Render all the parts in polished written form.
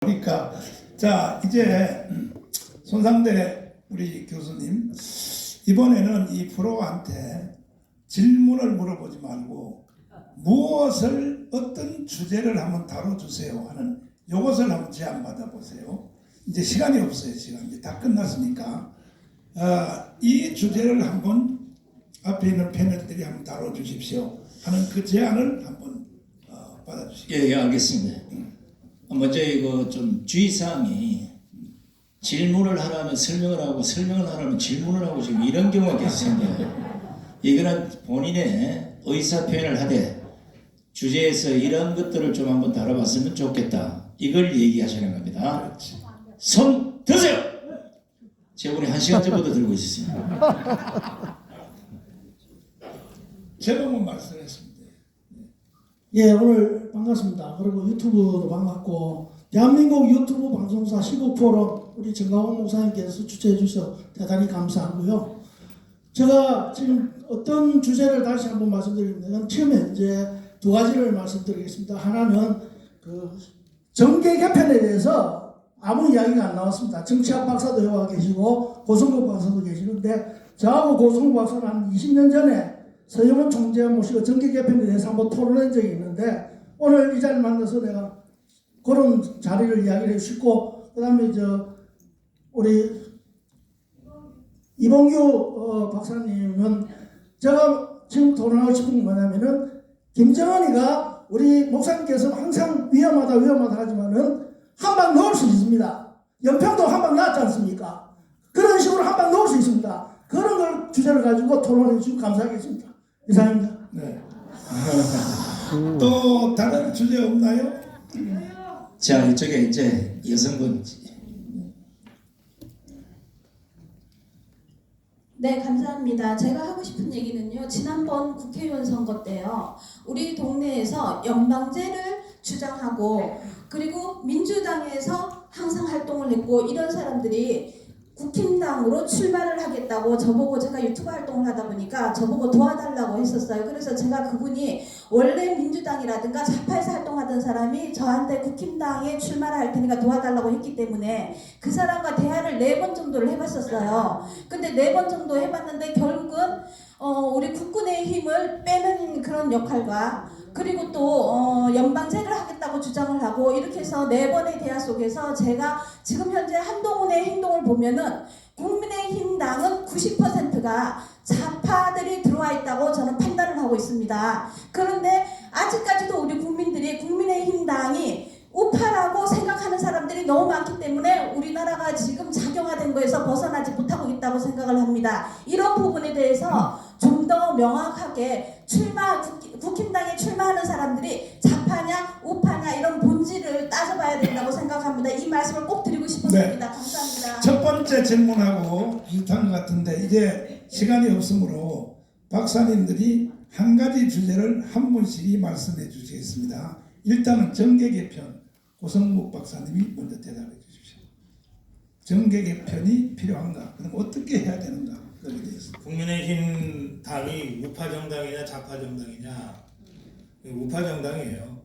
그러니까 자 이제 손상대 우리 교수님 이번에는 이 프로한테 질문을 물어보지 말고 무엇을 어떤 주제를 한번 다뤄주세요 하는 요것을 한번 제안 받아보세요. 이제 시간이 없어요. 시간 이제 다 끝났으니까 이 주제를 한번 앞에 있는 패널들이 한번 다뤄주십시오 하는 그 제안을 한번 받아주시죠. 예, 알겠습니다. 먼저 이거 좀 주의사항이 질문을 하라면 설명을 하고 설명을 하라면 질문을 하고 지금 이런 경우가 계속 생겨요. 이거는 본인의 의사 표현을 하되 주제에서 이런 것들을 좀 한번 다뤄봤으면 좋겠다. 이걸 얘기하시는 겁니다. 그렇지. 손 드세요. 제가 우리 1시간 전부터 들고 있었습니다. 제목은 말씀했습니다. 예, 오늘 반갑습니다. 그리고 유튜브도 반갑고 대한민국 유튜브 방송사 시국포럼 우리 정강원 목사님께서 주최해 주셔서 대단히 감사하고요. 제가 지금 어떤 주제를 다시 한번 말씀드리면 처음에 이제 두 가지를 말씀드리겠습니다. 하나는 그 정계 개편에 대해서 아무 이야기가 안 나왔습니다. 정치학 박사도 여기 와 계시고 고성국 박사도 계시는데 저하고 고성국 박사는 한 20년 전에 서영원 총재 모시고 정계 개편에 대해서 한번 토론한 적이 있는데 오늘 이 자리를 만나서 내가 그런 자리를 이야기를 해주시고 그 다음에 우리 이봉규 박사님은 제가 지금 토론하고 싶은 게 뭐냐면은 김정은이가 우리 목사님께서 항상 위험하다 하지만은 한 방 넣을 수 있습니다. 연평도 한 방 넣었지 않습니까? 그런 식으로 한 방 넣을 수 있습니다. 그런 걸 주제를 가지고 토론해 주시면 감사하겠습니다. 이상입니다. 네. 또 다른 주제 없나요? 자, 이쪽에 이제 여성분. 네, 감사합니다. 제가 하고 싶은 얘기는요. 지난번 국회의원 선거 때요. 우리 동네에서 연방제를 주장하고 그리고 민주당에서 항상 활동을 했고 이런 사람들이 국힘당으로 출마를 하겠다고 저보고 제가 유튜브 활동을 하다 보니까 저보고 도와달라고 했었어요. 그래서 제가 그분이 원래 민주당이라든가 좌파에서 활동하던 사람이 저한테 국힘당에 출마를 할 테니까 도와달라고 했기 때문에 그 사람과 대화를 4번 정도를 해봤었어요. 근데 4번 정도 해봤는데 결국은 우리 국군의 힘을 빼는 그런 역할과 그리고 또 연방제를 하겠다고 주장을 하고 이렇게 해서 4번의 대화 속에서 제가 지금 현재 한동훈의 행동을 보면은 국민의힘당은 90%가 좌파들이 들어와 있다고 저는 판단을 하고 있습니다. 그런데 아직까지도 우리 국민들이 국민의힘당이 우파라고 생각하는 사람들이 너무 많기 때문에 우리나라가 지금 작용화된 거에서 벗어나지 못하고 있다고 생각을 합니다. 이런 부분에 대해서 좀 더 명확하게 국힘당에 출마하는 사람들이 좌파냐 우파냐 이런 본질을 따져봐야 된다고 생각합니다. 이 말씀을 꼭 드리고 싶었습니다. 네. 감사합니다. 첫 번째 질문하고 비슷한 것 같은데 이제 시간이 없으므로 박사님들이 한 가지 주제를 한 분씩이 말씀해 주시겠습니다. 일단은 정계 개편 고성국 박사님이 먼저 대답해 주십시오. 정계 개편이 필요한가? 그럼 어떻게 해야 되는가? 거기에 대해서. 국민의힘 당이 우파 정당이냐 좌파 정당이냐? 우파 정당이에요.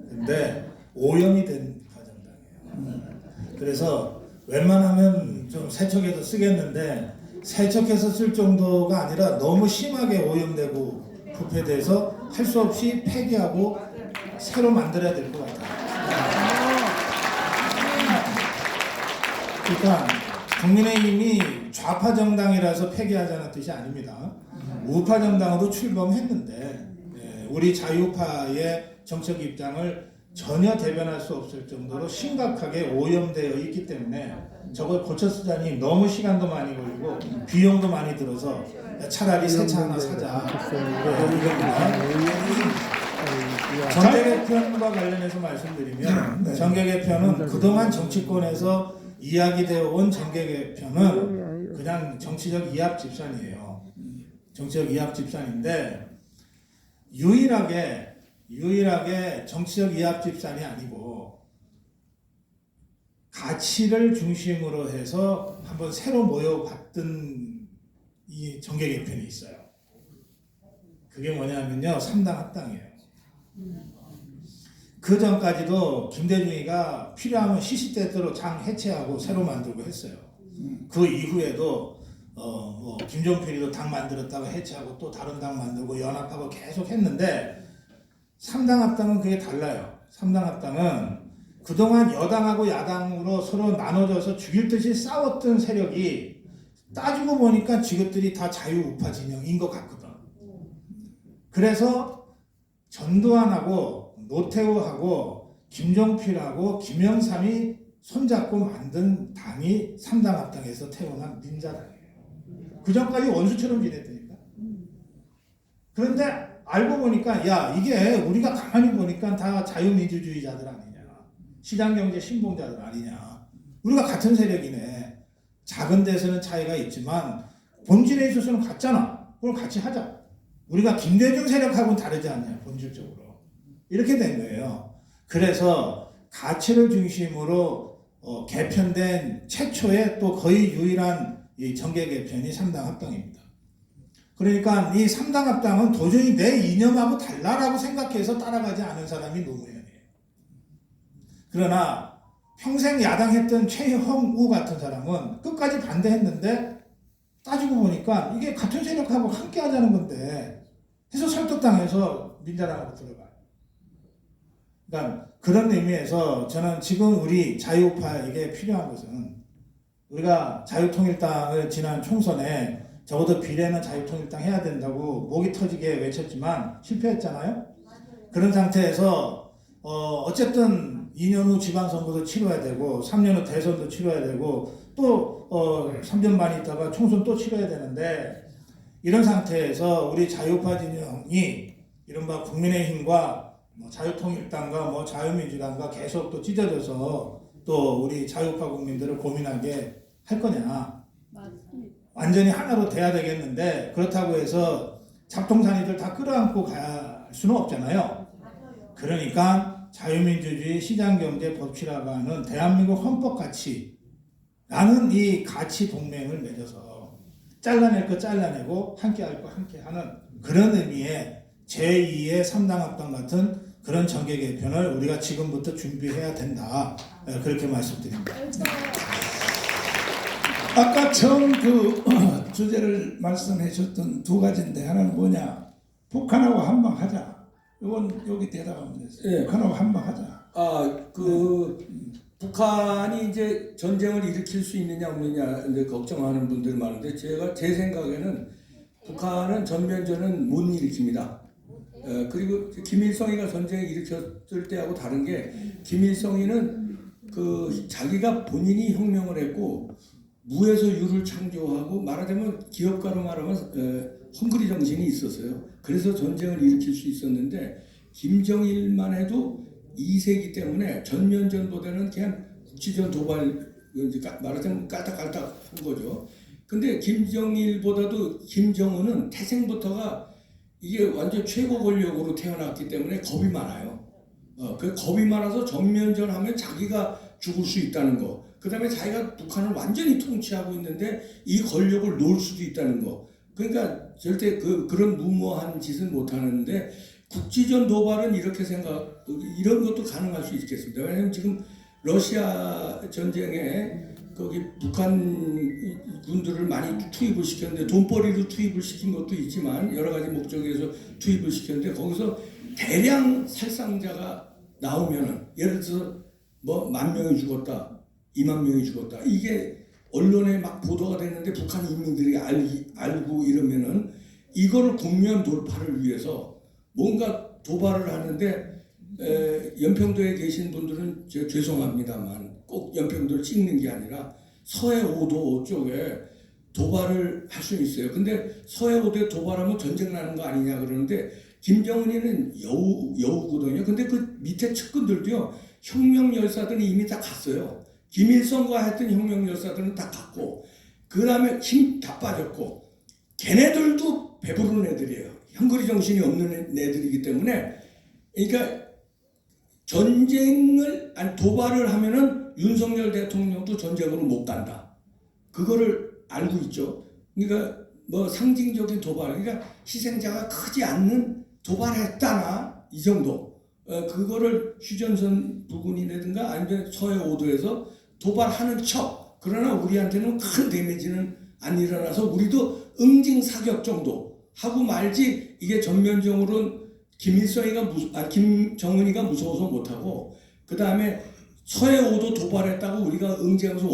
근데 오염이 된 우파 정당이에요. 그래서 웬만하면 좀 세척해서 쓰겠는데 세척해서 쓸 정도가 아니라 너무 심하게 오염되고 부패돼서 할 수 없이 폐기하고 새로 만들어야 될 것 같아요. 그러니까 국민의힘이 좌파 정당이라서 폐기하자는 뜻이 아닙니다. 우파 정당으로 출범했는데 우리 자유파의 정책 입장을 전혀 대변할 수 없을 정도로 심각하게 오염되어 있기 때문에 저걸 고쳐 쓰자니 너무 시간도 많이 걸리고 비용도 많이 들어서 차라리 새 차 하나 사자. 이겁니다. 정계 개편과 관련해서 말씀드리면 정계 개편은 그동안 정치권에서 이야기되어 온 정계 개편은 그냥 정치적 이합 집산이에요. 정치적 이합 집산인데 유일하게 정치적 이합 집산이 아니고 가치를 중심으로 해서 한번 새로 모여봤던 이 정계 개편이 있어요. 그게 뭐냐면요, 3당 합당이에요. 그 전까지도 김대중이가 필요하면 시시때때로 장 해체하고 새로 만들고 했어요. 그 이후에도 뭐 김종필이도 당 만들었다가 해체하고 또 다른 당 만들고 연합하고 계속 했는데 3당 합당은 그게 달라요. 3당 합당은 그동안 여당하고 야당으로 서로 나눠져서 죽일 듯이 싸웠던 세력이 따지고 보니까 지것들이 다 자유우파 진영인 것 같거든. 그래서 전두환하고 노태우하고 김종필하고 김영삼이 손잡고 만든 당이 3당 합당에서 태어난 민자당이에요. 그 전까지 원수처럼 지냈다니까. 그런데 알고 보니까 야 이게 우리가 가만히 보니까 다 자유민주주의자들 아니냐, 시장경제 신봉자들 아니냐, 우리가 같은 세력이네. 작은 데서는 차이가 있지만 본질에 있어서는 같잖아. 그걸 같이 하자. 우리가 김대중 세력하고는 다르지 않냐 본질적으로. 이렇게 된 거예요. 그래서 가치를 중심으로 개편된 최초의 또 거의 유일한 이 정계 개편이 3당 합당입니다. 그러니까 이 3당 합당은 도저히 내 이념하고 달라라고 생각해서 따라가지 않은 사람이 노무현이에요. 그러나 평생 야당했던 최형우 같은 사람은 끝까지 반대했는데 따지고 보니까 이게 같은 세력하고 함께 하자는 건데 해서 설득당해서 민자당으로 들어가요. 그러니까 그런 의미에서 저는 지금 우리 자유우파에게 필요한 것은 우리가 자유통일당을 지난 총선에 적어도 비례는 자유통일당 해야 된다고 목이 터지게 외쳤지만 실패했잖아요. 그런 상태에서 어쨌든 2년 후 지방선거도 치러야 되고 3년 후 대선도 치러야 되고 또 3년 반 있다가 총선 또 치러야 되는데 이런 상태에서 우리 자유우파 진영이 이른바 국민의힘과 자유통일당과 자유민주당과 계속 또 찢어져서 또 우리 자유우파 국민들을 고민하게 할 거냐. 완전히 하나로 돼야 되겠는데 그렇다고 해서 잡동사니들 다 끌어안고 갈 수는 없잖아요. 그러니까 자유민주주의 시장경제 법치라고 하는 대한민국 헌법 가치라는 이 가치 동맹을 맺어서 잘라낼 거 잘라내고 함께할 거 함께하는 그런 의미의 제2의 3당 합당 같은 그런 정계 개편을 우리가 지금부터 준비해야 된다. 그렇게 말씀드립니다. 아까 처음 그 주제를 말씀해 주셨던 두 가지인데 하나는 뭐냐, 북한하고 한방하자. 이건 여기 대답하면 됐어요. 예. 북한하고 한방하자. 북한이 이제 전쟁을 일으킬 수 있느냐 없느냐 이제 걱정하는 분들 많은데 제 생각에는 북한은 전면전은 못 일으킵니다. 그리고 김일성이가 전쟁을 일으켰을 때하고 다른 게 김일성이는 자기가 본인이 혁명을 했고 무에서 유를 창조하고 말하자면 기업가로 말하면 헝그리 정신이 있었어요. 그래서 전쟁을 일으킬 수 있었는데 김정일만 해도 2세기 때문에 전면전보다는 그냥 국지전 도발 말하자면 깔딱깔딱 한 거죠. 근데 김정일보다도 김정은은 태생부터가 이게 완전 최고 권력으로 태어났기 때문에 겁이 많아요. 그 겁이 많아서 전면전하면 자기가 죽을 수 있다는 거. 그 다음에 자기가 북한을 완전히 통치하고 있는데 이 권력을 놓을 수도 있다는 거. 그러니까 절대 그런 무모한 짓은 못 하는데 국지전 도발은 이런 것도 가능할 수 있겠습니다. 왜냐하면 지금 러시아 전쟁에 거기 북한 군들을 많이 투입을 시켰는데 돈벌이로 투입을 시킨 것도 있지만 여러 가지 목적에서 투입을 시켰는데 거기서 대량 살상자가 나오면은 예를 들어서 10,000명이 죽었다, 20,000명이 죽었다 이게 언론에 막 보도가 됐는데 북한 인민들이 알고 이러면은 이거를 국면 돌파를 위해서 뭔가 도발을 하는데 연평도에 계신 분들은 죄송합니다만 꼭 연평도를 찍는 게 아니라 서해 5도 쪽에 도발을 할 수 있어요. 근데 서해 5도에 도발하면 전쟁 나는 거 아니냐 그러는데 김정은이는 여우거든요. 근데 그 밑에 측근들도요. 혁명 열사들이 이미 다 갔어요. 김일성과 했던 혁명 열사들은 다 갔고 그 다음에 힘 다 빠졌고 걔네들도 배부른 애들이에요. 헝그리 정신이 없는 애들이기 때문에 그러니까 도발을 하면은 윤석열 대통령도 전쟁으로 못 간다. 그거를 알고 있죠. 그러니까 상징적인 도발, 그러니까 희생자가 크지 않는 도발했다나 이 정도. 그거를 휴전선 부근이라든가 아니면 서해 5도에서 도발하는 척. 그러나 우리한테는 큰 데미지는 안 일어나서 우리도 응징 사격 정도 하고 말지 이게 전면적으로는 김정은이가 무서워서 못하고 그 다음에 서해 5도 도발했다고 우리가 응징하면서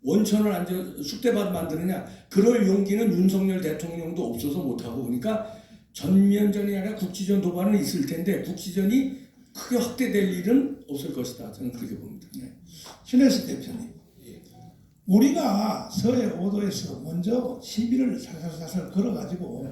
원천을 앉아 쑥대밭 만드느냐 그럴 용기는 윤석열 대통령도 없어서 못하고 그러니까 전면전이 아니라 국지전 도발은 있을 텐데 국지전이 크게 확대될 일은 없을 것이다. 저는 그렇게 봅니다. 신혜수 대표님, 우리가 서해 5도에서 먼저 시비를 살살살살 걸어가지고